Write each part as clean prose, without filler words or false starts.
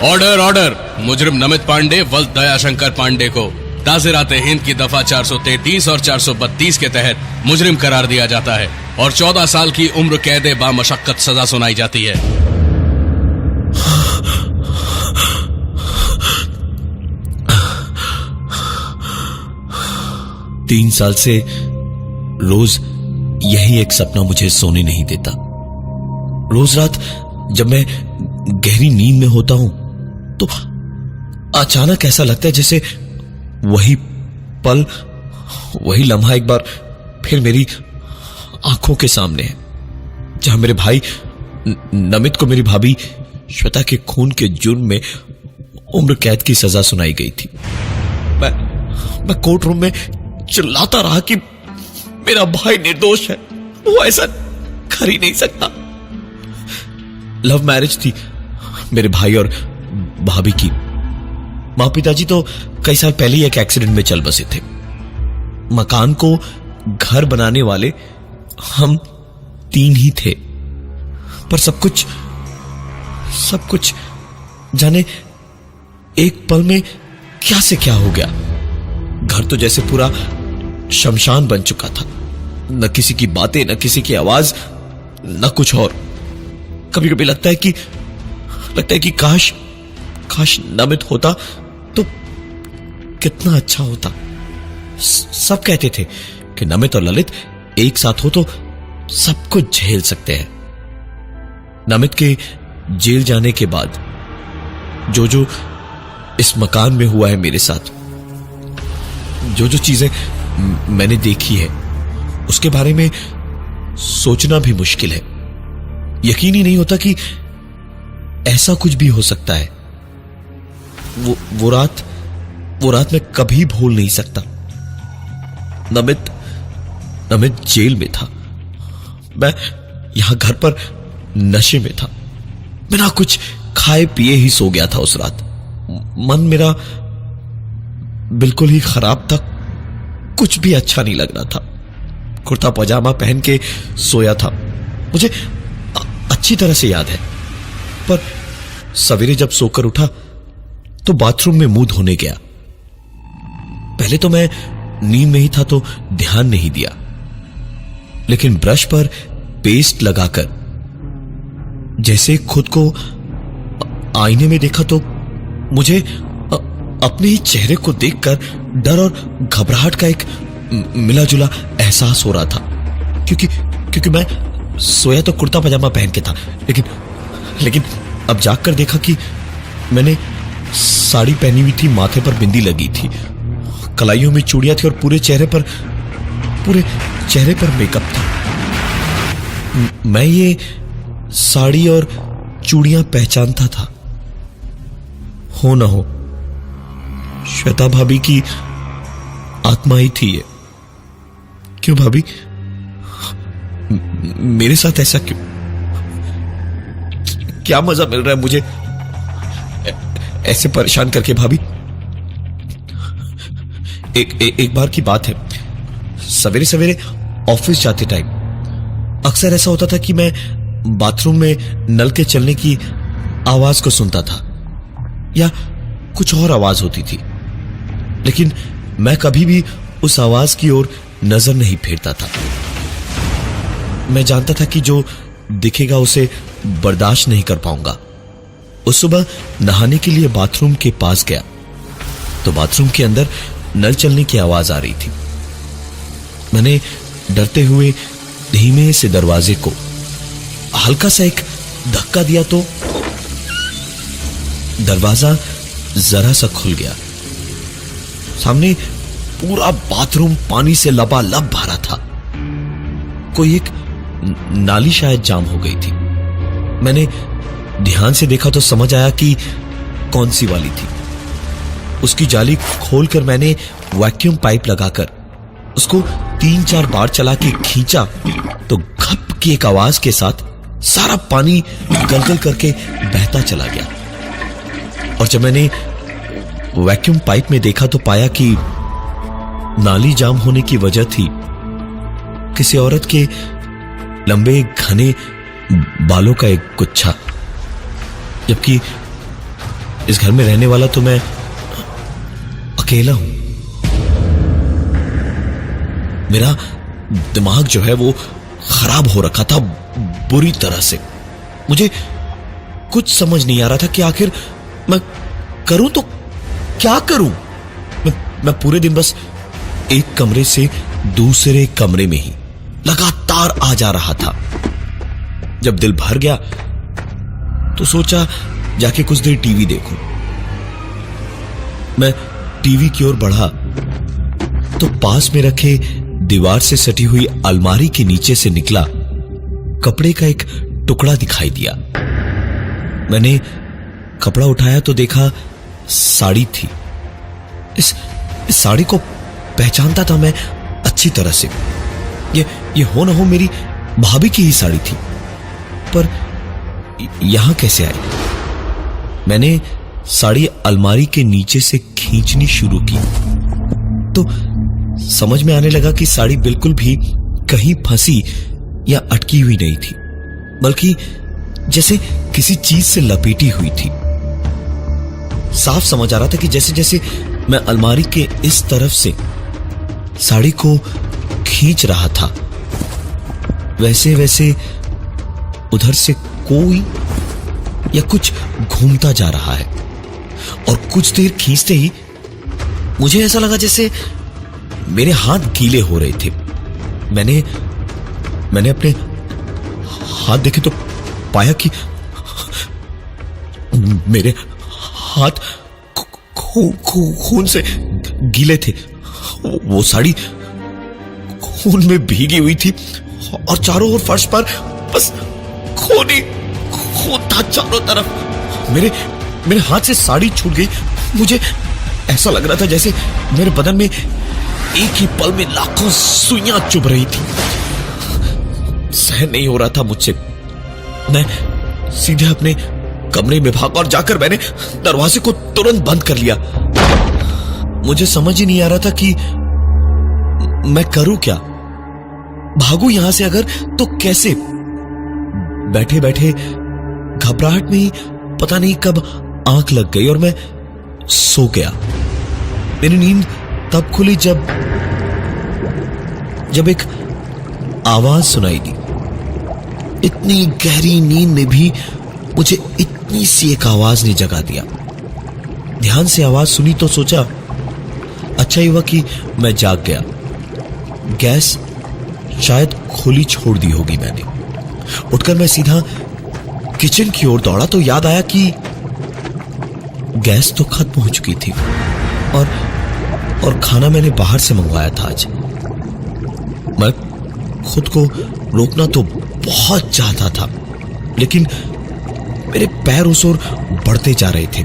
Order order. मुजरिम नमित पांडे वल्द दयाशंकर पांडे को ताज़िरात हिंद की दफा 433 और 432 के तहत मुजरिम करार दिया जाता है और 14 साल की उम्र कैद बामशक्कत सजा सुनाई जाती है। तीन साल से रोज यही एक सपना मुझे सोने नहीं देता। रोज रात जब मैं गहरी नींद में होता हूं तो अचानक ऐसा लगता है जैसे वही पल, वही लम्हा एक बार फिर मेरी आंखों के सामने है, जहां मेरे भाई नमित को मेरी भाभी श्वेता के खून के जुर्म में उम्र कैद की सजा सुनाई गई थी। मैं कोर्ट रूम में चिल्लाता रहा कि मेरा भाई निर्दोष है, वो ऐसा कर ही नहीं सकता। लव मैरिज थी मेरे भाई और भाभी की। मां पिताजी तो कई साल पहले ही एक एक्सीडेंट में चल बसे थे। मकान को घर बनाने वाले हम तीन ही थे, पर सब कुछ जाने एक पल में क्या से क्या हो गया। घर तो जैसे पूरा शमशान बन चुका था, न किसी की बातें, न किसी की आवाज, न कुछ और। कभी कभी लगता है कि काश नमित होता तो कितना अच्छा होता। सब कहते थे कि नमित और ललित एक साथ हो तो सब कुछ झेल सकते हैं। नमित के जेल जाने के बाद जो इस मकान में हुआ है मेरे साथ, जो चीजें मैंने देखी है, उसके बारे में सोचना भी मुश्किल है। यकीन ही नहीं होता कि ऐसा कुछ भी हो सकता है। वो रात मैं कभी भूल नहीं सकता। नमित जेल में था, मैं यहां घर पर नशे में था, बिना कुछ खाए पिए ही सो गया था उस रात। मन मेरा बिल्कुल ही खराब था, कुछ भी अच्छा नहीं लग रहा था। कुर्ता पजामा पहन के सोया था, मुझे अच्छी तरह से याद है। पर सवेरे जब सोकर उठा तो बाथरूम में मुंह धोने गया। पहले तो मैं नींद में ही था तो ध्यान नहीं दिया, लेकिन ब्रश पर पेस्ट लगाकर जैसे खुद को आईने में देखा तो मुझे अपने ही चेहरे को देखकर डर और घबराहट का एक मिला जुला एहसास हो रहा था, क्योंकि मैं सोया तो कुर्ता पजामा पहन के था, लेकिन अब जागकर देखा कि मैंने साड़ी पहनी हुई थी, माथे पर बिंदी लगी थी, कलाइयों में चूड़ियां थी और पूरे चेहरे पर मेकअप था। मैं ये साड़ी और चूड़ियां पहचानता था। हो ना हो श्वेता भाभी की आत्मा ही थी ये। क्यों भाभी, मेरे साथ ऐसा क्यों? क्या मजा मिल रहा है मुझे ऐसे परेशान करके भाभी? एक बार की बात है, सवेरे सवेरे ऑफिस जाते टाइम अक्सर ऐसा होता था कि मैं बाथरूम में नल के चलने की आवाज को सुनता था या कुछ और आवाज होती थी, लेकिन मैं कभी भी उस आवाज की ओर नजर नहीं फेरता था। मैं जानता था कि जो दिखेगा उसे बर्दाश्त नहीं कर पाऊंगा। उस सुबह नहाने के लिए बाथरूम के पास गया तो बाथरूम के अंदर नल चलने की आवाज आ रही थी। मैंने डरते हुए धीमे से दरवाजे को हल्का सा एक धक्का दिया तो दरवाजा जरा सा खुल गया। सामने पूरा बाथरूम पानी से लबालब भरा था। कोई एक नाली शायद जाम हो गई थी। मैंने ध्यान से देखा तो समझ आया कि कौन सी वाली थी। उसकी जाली खोलकर मैंने वैक्यूम पाइप लगाकर उसको 3-4 बार चला के खींचा तो घप की एक आवाज के साथ सारा पानी गलगल करके बहता चला गया। और जब मैंने वैक्यूम पाइप में देखा तो पाया कि नाली जाम होने की वजह थी किसी औरत के लंबे घने बालों का एक गुच्छा, जबकि इस घर में रहने वाला तो मैं अकेला हूं। मेरा दिमाग जो है वो खराब हो रखा था बुरी तरह से। मुझे कुछ समझ नहीं आ रहा था कि आखिर मैं करूं तो क्या करूं। मैं पूरे दिन बस एक कमरे से दूसरे कमरे में ही लगातार आ जा रहा था। जब दिल भर गया तो सोचा जाके कुछ देर टीवी देखूं। मैं टीवी की ओर बढ़ा तो पास में रखे दीवार से सटी हुई अलमारी के नीचे से निकला कपड़े का एक टुकड़ा दिखाई दिया। मैंने कपड़ा उठाया तो देखा साड़ी थी। इस साड़ी को पहचानता था मैं अच्छी तरह से। ये हो ना हो मेरी भाभी की ही साड़ी थी, पर यहां कैसे आई? मैंने साड़ी अलमारी के नीचे से खींचनी शुरू की तो समझ में आने लगा कि साड़ी बिल्कुल भी कहीं फंसी या अटकी हुई नहीं थी, बल्कि जैसे किसी चीज से लपेटी हुई थी। साफ समझ आ रहा था कि जैसे जैसे मैं अलमारी के इस तरफ से साड़ी को खींच रहा था, वैसे वैसे उधर से कोई या कुछ घूमता जा रहा है। और कुछ देर खींचते ही मुझे ऐसा लगा जैसे मेरे हाथ गीले हो रहे थे। मैंने अपने हाथ देखे तो पाया कि मेरे हाथ खून से गीले थे। वो साड़ी खून में भीगी हुई थी और चारों ओर फर्श पर बस खून था चारों तरफ। मेरे हाथ से साड़ी छूट गई। मुझे ऐसा लग रहा था जैसे मेरे बदन में एक ही पल में लाखों सुइयां चुभ रही थी। सहन नहीं हो रहा था मुझसे। मैं सीधे अपने कमरे में भागा और जाकर मैंने दरवाजे को तुरंत बंद कर लिया। मुझे समझ ही नहीं आ रहा था कि मैं करूं क्या। भागूं यहां से अगर तो कैसे। बैठे बैठे घबराहट में ही पता नहीं कब आंख लग गई और मैं सो गया। मेरी नींद तब खुली जब एक आवाज सुनाई दी। इतनी गहरी नींद में भी मुझे इतनी सी एक आवाज ने जगा दिया। ध्यान से आवाज सुनी तो सोचा अच्छा ही हुआ कि मैं जाग गया। गैस शायद खुली छोड़ दी होगी मैंने। उठकर मैं सीधा किचन की ओर दौड़ा तो याद आया कि गैस तो खत्म हो चुकी थी और खाना मैंने बाहर से मंगवाया था आज। मैं खुद को रोकना तो बहुत चाहता था, लेकिन मेरे पैर उस ओर बढ़ते जा रहे थे।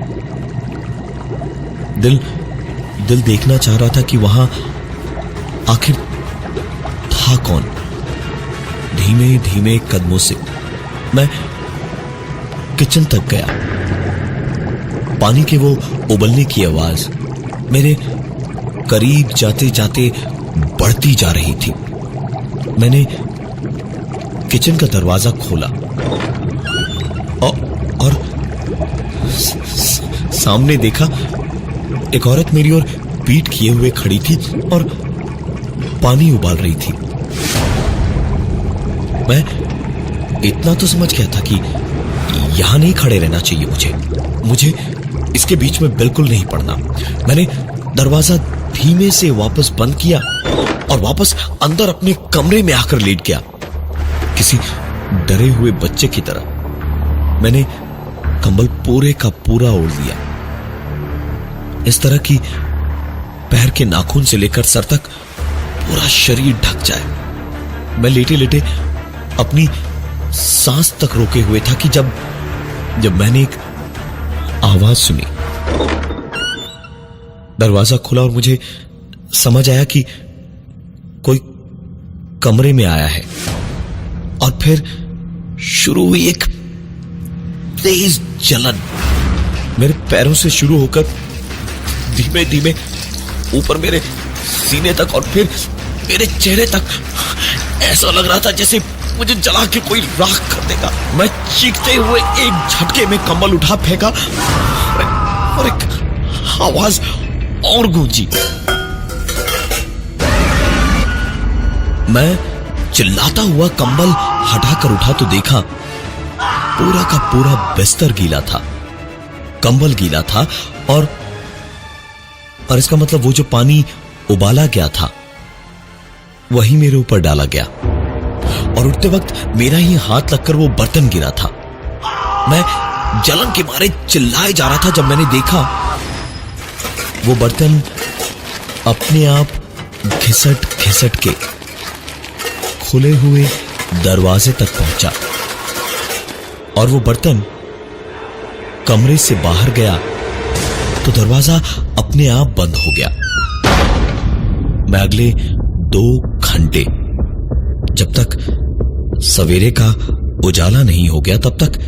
दिल देखना चाह रहा था कि वहां आखिर था कौन। धीमे धीमे कदमों से मैं किचन तक गया। पानी के वो उबलने की आवाज मेरे करीब जाते जाते बढ़ती जा रही थी। मैंने किचन का दरवाजा खोला और सामने देखा एक औरत मेरी ओर पीठ किए हुए खड़ी थी और पानी उबाल रही थी। मैं इतना तो समझ गया था कि यहां नहीं खड़े रहना चाहिए मुझे इसके बीच में बिल्कुल नहीं पड़ना। मैंने दरवाजा धीमे से वापस बंद किया और वापस अंदर अपने कमरे में आकर लेट गया, किसी डरे हुए बच्चे की तरह। मैंने कंबल पूरे का पूरा ओढ़ लिया, इस तरह कि पैर के नाखून से लेकर सर तक पूरा शरीर ढक जाए। मैं लेटे लेटे अपनी सांस तक रोके हुए था कि जब मैंने एक आवाज सुनी। दरवाजा खुला और मुझे समझ आया कि कोई कमरे में आया है। और फिर शुरू हुई एक तेज जलन मेरे पैरों से शुरू होकर धीमे धीमे ऊपर मेरे सीने तक और फिर मेरे चेहरे तक। ऐसा लग रहा था जैसे मुझे जला के कोई राख कर देगा। मैं चीखते हुए एक झटके में कंबल उठा फेंका और एक आवाज और गूंजी। मैं चिल्लाता हुआ कंबल हटाकर उठा तो देखा पूरा का पूरा बिस्तर गीला था, कंबल गीला था और इसका मतलब वो जो पानी उबाला गया था वही मेरे ऊपर डाला गया और उठते वक्त मेरा ही हाथ लगकर वो बर्तन गिरा था। मैं जलन के मारे चिल्लाए जा रहा था जब मैंने देखा वो बर्तन अपने आप घिसट घिसट के खुले हुए दरवाजे तक पहुंचा और वो बर्तन कमरे से बाहर गया तो दरवाजा अपने आप बंद हो गया। मैं अगले 2 घंटे जब तक सवेरे का उजाला नहीं हो गया तब तक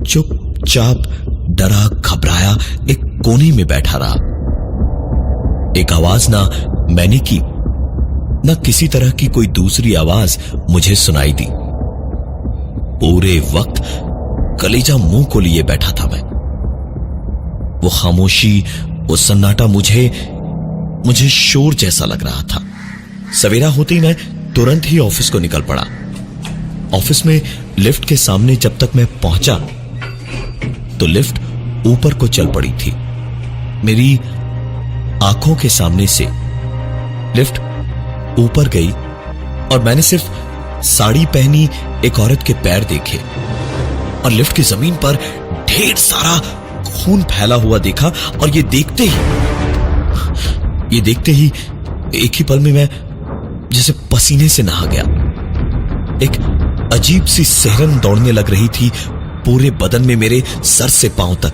चुपचाप डरा घबराया एक कोने में बैठा रहा। एक आवाज ना मैंने की न किसी तरह की कोई दूसरी आवाज मुझे सुनाई दी। पूरे वक्त कलेजा मुंह को लिए बैठा था मैं। वो खामोशी, वो सन्नाटा मुझे शोर जैसा लग रहा था। सवेरा होते ही मैं तुरंत ही ऑफिस को निकल पड़ा। ऑफिस में लिफ्ट के सामने जब तक मैं पहुंचा तो लिफ्ट ऊपर को चल पड़ी थी। मेरी आंखों के सामने से लिफ्ट ऊपर गई और मैंने सिर्फ साड़ी पहनी एक औरत के पैर देखे और लिफ्ट की जमीन पर ढेर सारा खून फैला हुआ देखा। और ये देखते ही एक ही पल में मैं जैसे पसीने से नहा गया। एक अजीब सी सिहरन दौड़ने लग रही थी पूरे बदन में, मेरे सर से पांव तक।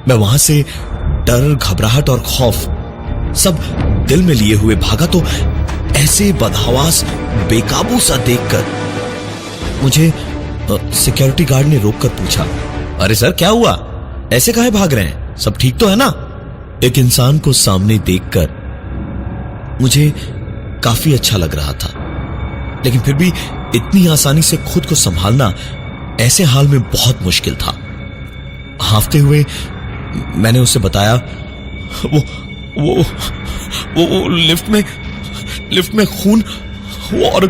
मैं वहां से डर, घबराहट और खौफ सब दिल में लिए हुए भागा तो ऐसे बदहवास बेकाबू सा देखकर मुझे सिक्योरिटी गार्ड ने रोककर पूछा, अरे सर क्या हुआ, ऐसे काहे भाग रहे हैं, सब ठीक तो है ना? एक इंसान को सामने देखकर मुझे काफी अच्छा लग रहा था, लेकिन फिर भी इतनी आसानी से खुद को संभालना ऐसे हाल में बहुत मुश्किल था। हांफते हुए मैंने उसे बताया, वो लिफ्ट में खून और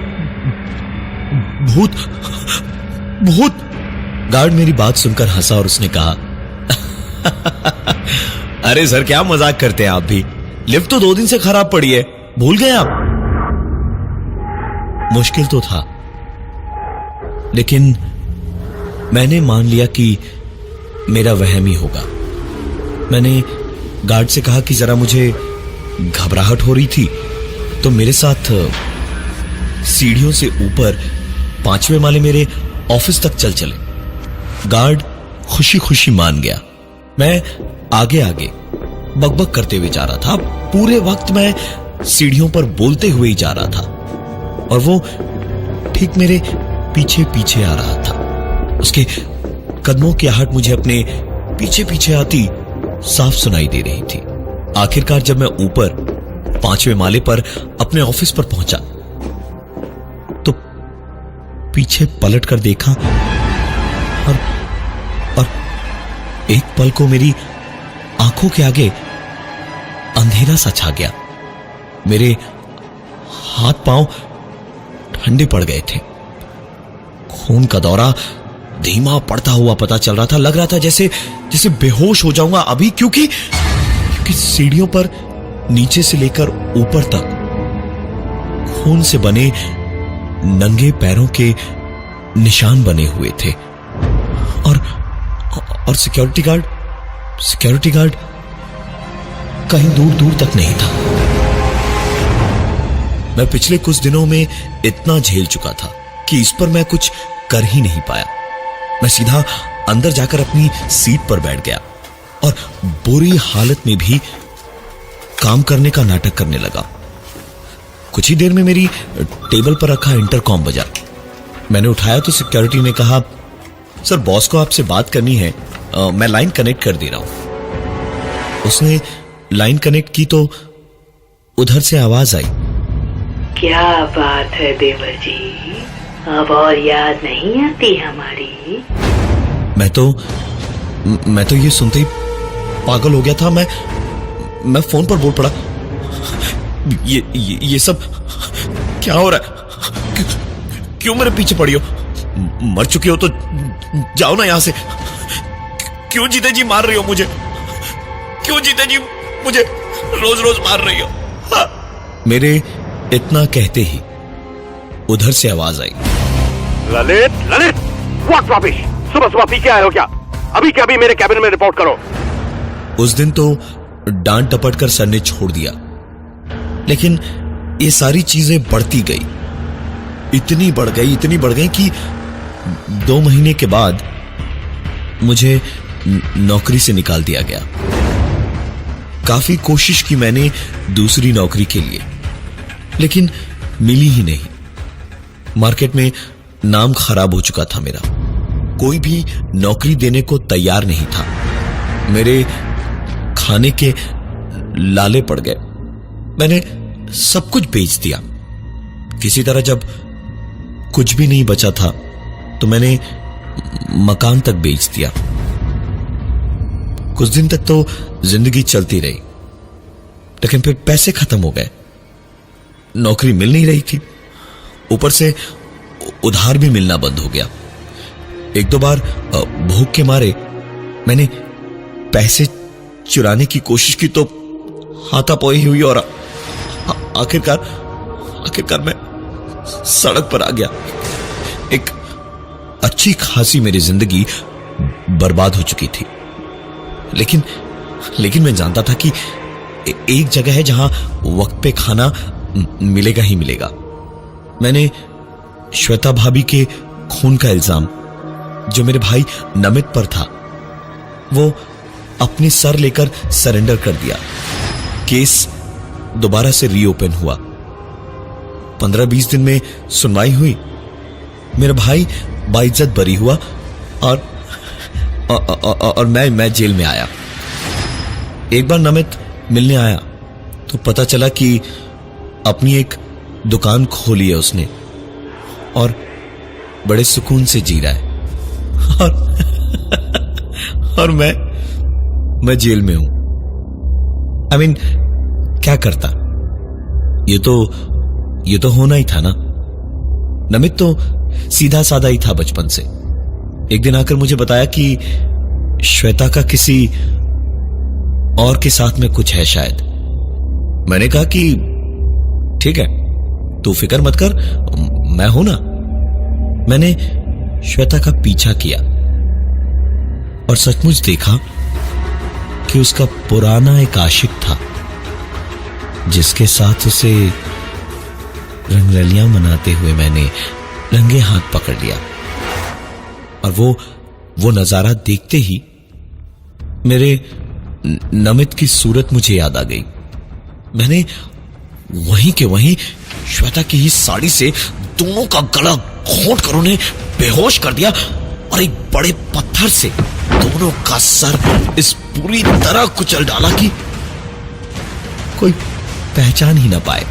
भूत। गार्ड मेरी बात सुनकर हंसा और उसने कहा, अरे सर क्या मजाक करते हैं आप भी, लिफ्ट तो 2 दिन से खराब पड़ी है, भूल गए आप? मुश्किल तो था, लेकिन मैंने मान लिया कि मेरा वहम ही होगा। मैंने गार्ड से कहा कि जरा मुझे घबराहट हो रही थी तो मेरे साथ सीढ़ियों से ऊपर 5वें माले मेरे ऑफिस तक चले। गार्ड खुशी खुशी मान गया। मैं आगे आगे बकबक करते हुए जा रहा था। पूरे वक्त मैं सीढ़ियों पर बोलते हुए ही जा रहा था और वो ठीक मेरे पीछे पीछे आ रहा था। उसके कदमों की आहट मुझे अपने पीछे पीछे आती साफ सुनाई दे रही थी। आखिरकार जब मैं ऊपर 5वें माले पर अपने ऑफिस पर पहुंचा तो पीछे पलट कर देखा और एक पल को मेरी आंखों के आगे अंधेरा सा छा गया। मेरे हाथ पांव ठंडे पड़ गए थे। खून का दौरा धीमा पड़ता हुआ पता चल रहा था। लग रहा था जैसे बेहोश हो जाऊंगा अभी, क्योंकि सीढ़ियों पर नीचे से लेकर ऊपर तक खून से बने नंगे पैरों के निशान बने हुए थे और सिक्योरिटी गार्ड कहीं दूर दूर तक नहीं था। मैं पिछले कुछ दिनों में इतना झेल चुका था कि इस पर मैं कुछ कर ही नहीं पाया। मैं सीधा अंदर जाकर अपनी सीट पर बैठ गया और बुरी हालत में भी काम करने का नाटक करने लगा। कुछ ही देर में मेरी टेबल पर रखा इंटरकॉम बजा। मैंने उठाया तो सिक्योरिटी ने कहा, सर बॉस को आपसे बात करनी है, मैं लाइन कनेक्ट कर दे रहा हूं। उसने लाइन कनेक्ट की तो उधर से आवाज आई, क्या बात है देवर जी, अब और याद नहीं आती हमारी? मैं तो ये सुनते ही पागल हो गया था। मैं फोन पर बोल पड़ा, ये सब क्या हो रहा है? क्यों मेरे पीछे पड़ी हो? मर चुकी हो तो जाओ ना यहां से। क्यों जीते जी मार रही हो मुझे? क्यों जीते जी मुझे रोज रोज मार रही हो? हाँ। मेरे इतना कहते ही उधर से आवाज आई, ललित, व्हाट रबिश! सुबह सुबह पी के आए हो क्या? अभी के अभी मेरे कैबिन में रिपोर्ट करो। उस दिन तो डांट टपट कर सर ने छोड़ दिया, लेकिन ये सारी चीजें बढ़ती गई, इतनी बढ़ गई कि 2 महीने के बाद मुझे नौकरी से निकाल दिया गया। काफी कोशिश की मैंने दूसरी नौकरी के लिए, लेकिन मिली ही नहीं। मार्केट में नाम खराब हो चुका था मेरा, कोई भी नौकरी देने को तैयार नहीं था। मेरे खाने के लाले पड़ गए। मैंने सब कुछ बेच दिया। किसी तरह जब कुछ भी नहीं बचा था तो मैंने मकान तक बेच दिया। कुछ दिन तक तो जिंदगी चलती रही, लेकिन फिर पैसे खत्म हो गए। नौकरी मिल नहीं रही थी, ऊपर से उधार भी मिलना बंद हो गया। 1-2 बार भूख के मारे मैंने पैसे चुराने की कोशिश की तो हाथापाई हुई और आखिरकार मैं सड़क पर आ गया। एक अच्छी खासी मेरी जिंदगी बर्बाद हो चुकी थी, लेकिन मैं जानता था कि एक जगह है जहां वक्त पे खाना मिलेगा ही मिलेगा। मैंने श्वेता भाभी के खून का इल्जाम जो मेरे भाई नमित पर था, वो अपनी सर लेकर सरेंडर कर दिया। केस दोबारा से रीओपन हुआ। 15-20 दिन में सुनवाई हुई। मेरा भाई बाइज्जत बरी हुआ और मैं जेल में आया। एक बार नमित मिलने आया तो पता चला कि अपनी एक दुकान खोली है उसने और बड़े सुकून से जी रहा है, और मैं जेल में हूं। I mean, क्या करता? ये तो होना ही था ना। नमित तो सीधा साधा ही था बचपन से। एक दिन आकर मुझे बताया कि श्वेता का किसी और के साथ में कुछ है शायद। मैंने कहा कि ठीक है, तू फिक्र मत कर, मैं हूं ना। मैंने श्वेता का पीछा किया और सचमुच देखा कि उसका पुराना एक आशिक था जिसके साथ उसे रंगरलियां मनाते हुए मैंने रंगे हाथ पकड़ लिया। और वो नजारा देखते ही मेरे नमित की सूरत मुझे याद आ गई। मैंने वहीं के वहीं श्वेता की ही साड़ी से दोनों का गला घोंट कर उन्हें बेहोश कर दिया और एक बड़े पत्थर से दोनों का सर इस पूरी तरह कुचल डाला कि कोई पहचान ही ना पाए।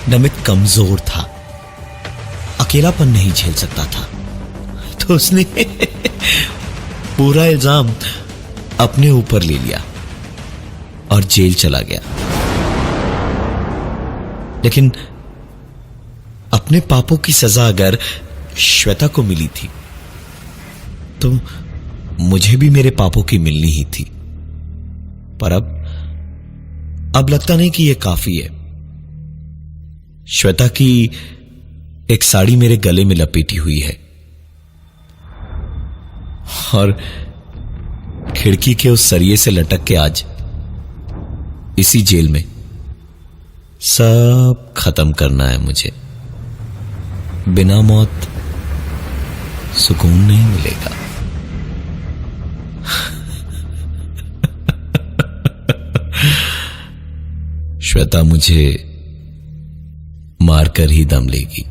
नमित कमजोर था, अकेलापन नहीं झेल सकता था, तो उसने पूरा इल्जाम अपने ऊपर ले लिया और जेल चला गया। लेकिन अपने पापों की सजा अगर श्वेता को मिली थी तो मुझे भी मेरे पापों की मिलनी ही थी। पर अब लगता नहीं कि यह काफी है। श्वेता की एक साड़ी मेरे गले में लपेटी हुई है और खिड़की के उस सरिये से लटक के आज इसी जेल में सब खत्म करना है मुझे। बिना मौत सुकून नहीं मिलेगा। श्वेता मुझे मारकर ही दम लेगी।